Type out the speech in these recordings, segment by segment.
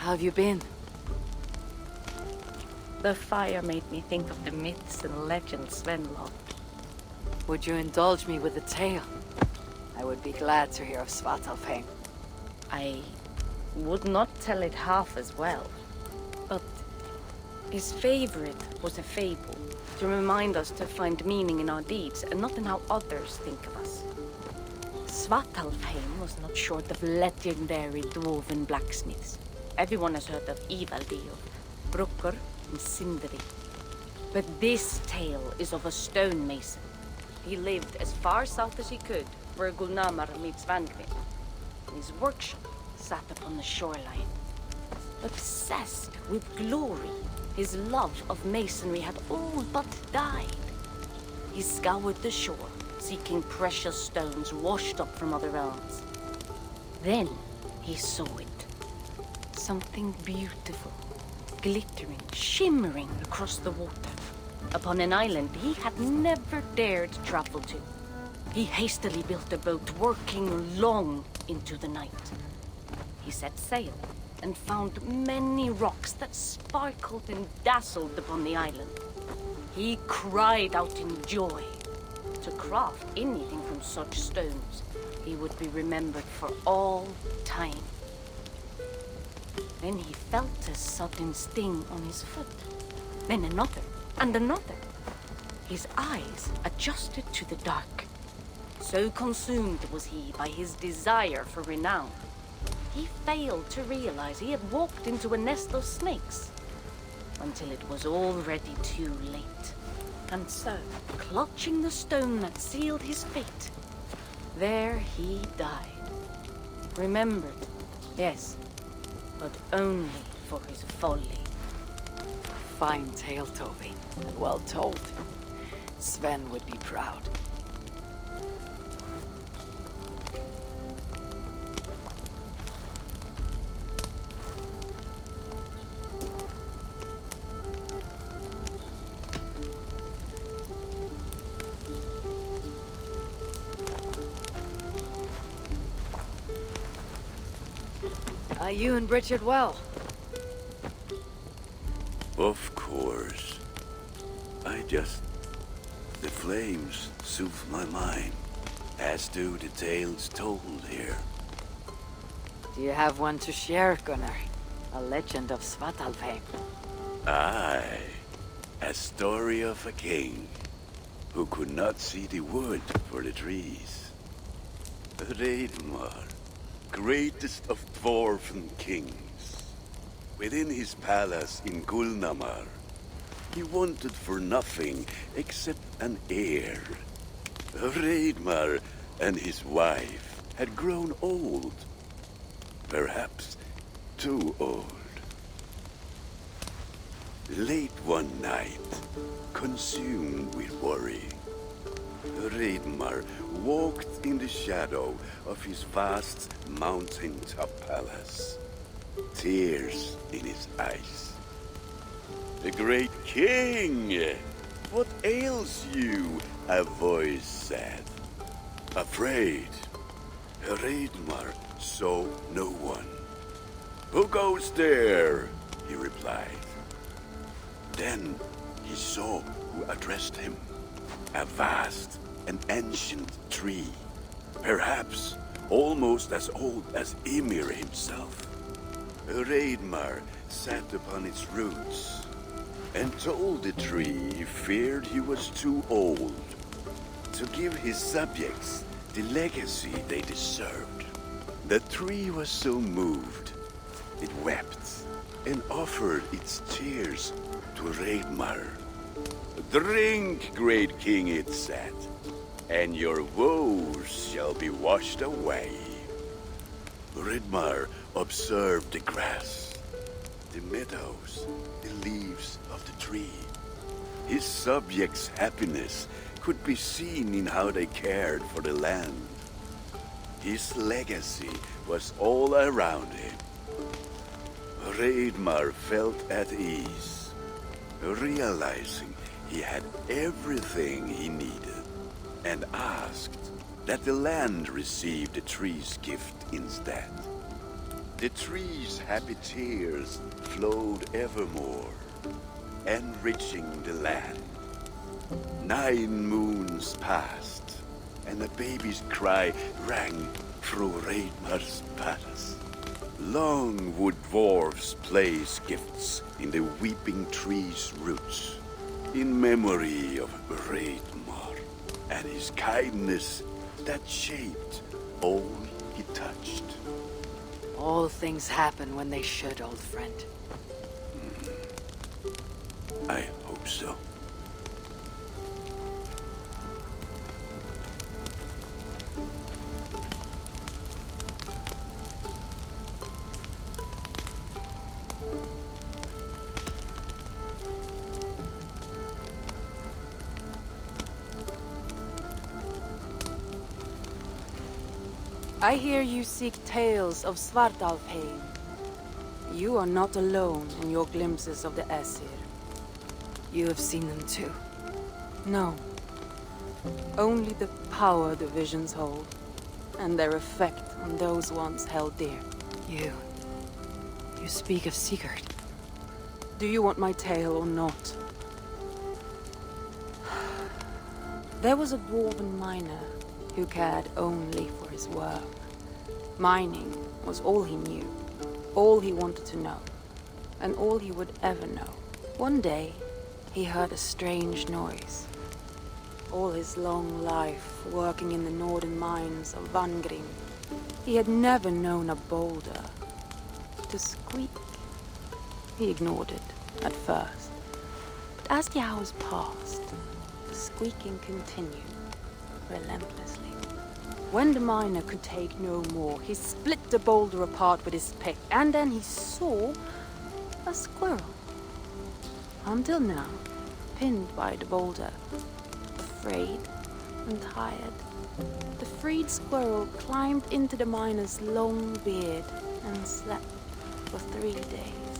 How have you been? The fire made me think of the myths and legends Sven loved. Would you indulge me with a tale? I would be glad to hear of Svartalfheim. I would not tell it half as well, but his favorite was a fable, to remind us to find meaning in our deeds and not in how others think of us. Svartalfheim was not short of legendary dwarven blacksmiths. Everyone has heard of Ivaldi, of Brucker and Sindri. But this tale is of a stonemason. He lived as far south as he could, where Gulnamar meets Vangvin. His workshop sat upon the shoreline. Obsessed with glory, his love of masonry had all but died. He scoured the shore, seeking precious stones washed up from other realms. Then he saw it. Something beautiful, glittering, shimmering across the water, upon an island he had never dared travel to. He hastily built a boat, working long into the night. He set sail and found many rocks that sparkled and dazzled upon the island. He cried out in joy. To craft anything from such stones, he would be remembered for all time. Then he felt a sudden sting on his foot. Then another, and another. His eyes adjusted to the dark. So consumed was he by his desire for renown, he failed to realize he had walked into a nest of snakes, until it was already too late. And so, clutching the stone that sealed his fate, there he died. Remembered, yes, but only for his folly. Fine tale, Toby. And well told. Sven would be proud. Are you and Bridget well? Of course. The flames soothe my mind, as do the tales told here. Do you have one to share, Gunnar? A legend of Svartalfheim. Aye, a story of a king who could not see the wood for the trees. Reidmar, greatest of dwarven kings. Within his palace in Gulnamar, he wanted for nothing except an heir. Reidmar and his wife had grown old. Perhaps too old. Late one night, consumed with worry, Reidmar walked in the shadow of his vast mountaintop palace, tears in his eyes. "The great king! What ails you?" a voice said. Afraid, Reidmar saw no one. "Who goes there?" he replied. Then he saw who addressed him. A vast and ancient tree, perhaps almost as old as Ymir himself. Reidmar sat upon its roots and told the tree he feared he was too old to give his subjects the legacy they deserved. The tree was so moved, it wept and offered its tears to Reidmar. "Drink, great king," it said, "and your woes shall be washed away." Reidmar observed the grass, the meadows, the leaves of the tree. His subjects' happiness could be seen in how they cared for the land. His legacy was all around him. Reidmar felt at ease, realizing he had everything he needed, and asked that the land receive the tree's gift instead. The trees' happy tears flowed evermore, enriching the land. 9 moons passed, and a baby's cry rang through Reidmar's palace. Long would dwarves place gifts in the weeping tree's roots, in memory of Reidmar and his kindness that shaped all he touched. All things happen when they should, old friend. I hope so. I hear you seek tales of Svartalfheim. You are not alone in your glimpses of the Aesir. You have seen them too. No. Only the power the visions hold, and their effect on those once held dear. You speak of Sigurd. Do you want my tale or not? There was a dwarven miner who cared only for his work. Mining was all he knew, all he wanted to know, and all he would ever know. One day, he heard a strange noise. All his long life working in the northern mines of Vangrim, he had never known a boulder to squeak. He ignored it at first, but as the hours passed, the squeaking continued relentlessly. When the miner could take no more, he split the boulder apart with his pick, and then he saw a squirrel. Until now, pinned by the boulder, afraid and tired, the freed squirrel climbed into the miner's long beard and slept for 3 days.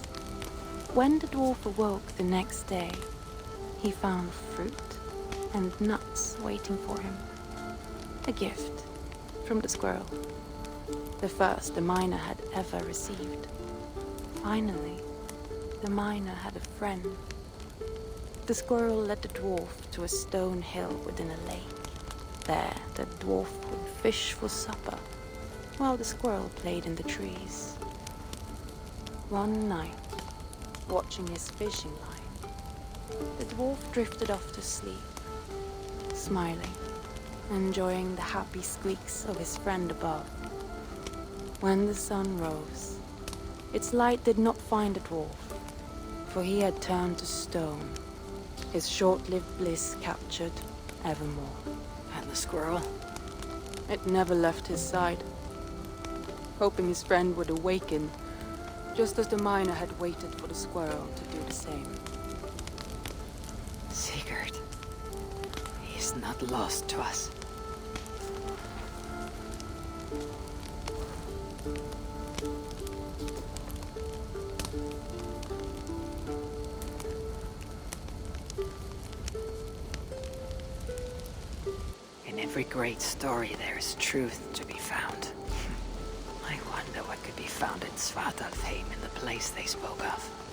When the dwarf awoke the next day, he found fruit and nuts waiting for him. A gift from the squirrel. The first the miner had ever received. Finally, the miner had a friend. The squirrel led the dwarf to a stone hill within a lake. There, the dwarf would fish for supper, while the squirrel played in the trees. One night, watching his fishing line, the dwarf drifted off to sleep, smiling, enjoying the happy squeaks of his friend above. When the sun rose, its light did not find the dwarf, for he had turned to stone, his short-lived bliss captured evermore. And the squirrel? It never left his side, hoping his friend would awaken, just as the miner had waited for the squirrel to do the same. Sigurd. He's not lost to us. In every great story there is truth to be found. I wonder what could be found in Svartalfheim in the place they spoke of.